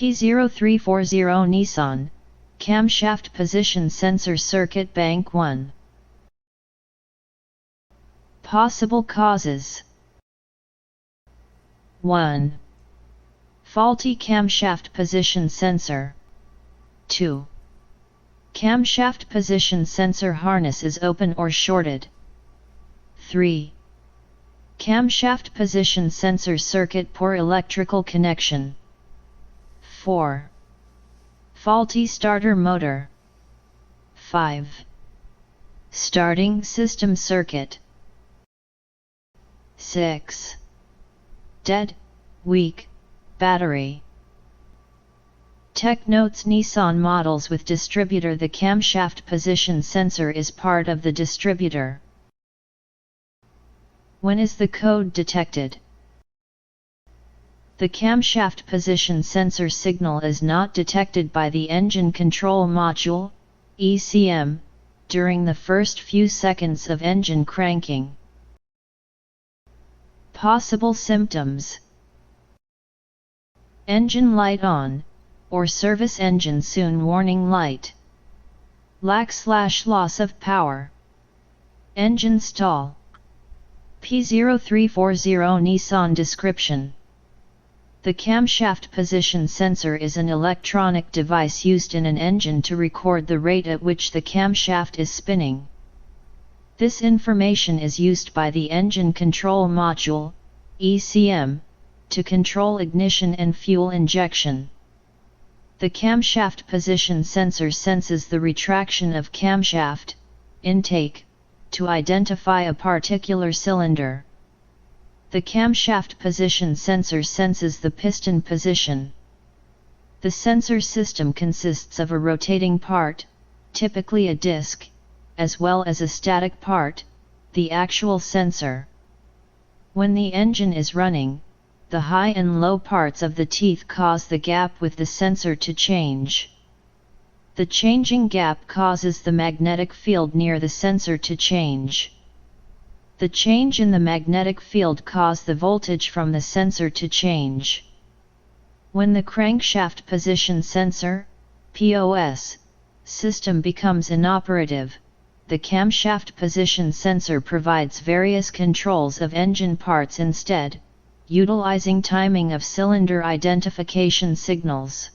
P0340 NISSAN, Camshaft Position Sensor Circuit Bank 1. Possible causes. 1. Faulty camshaft position sensor. 2. Camshaft position sensor harness is open or shorted. 3. Camshaft position sensor circuit poor electrical connection. 4. Faulty starter motor. 5. Starting system circuit. 6. Dead, weak, battery. Tech notes: Nissan models with distributor. The camshaft position sensor is part of the distributor. When is the code detected? The camshaft position sensor signal is not detected by the engine control module, ECM, during the first few seconds of engine cranking. Possible symptoms: engine light on, or service engine soon warning light. Lack/loss of power. Engine stall. P0340 NISSAN description. The camshaft position sensor is an electronic device used in an engine to record the rate at which the camshaft is spinning. This information is used by the engine control module, ECM, to control ignition and fuel injection. The camshaft position sensor senses the retraction of camshaft, intake, to identify a particular cylinder. The camshaft position sensor senses the piston position. The sensor system consists of a rotating part, typically a disc, as well as a static part, the actual sensor. When the engine is running, the high and low parts of the teeth cause the gap with the sensor to change. The changing gap causes the magnetic field near the sensor to change. The change in the magnetic field causes the voltage from the sensor to change. When the crankshaft position sensor, POS, system becomes inoperative, the camshaft position sensor provides various controls of engine parts instead, utilizing timing of cylinder identification signals.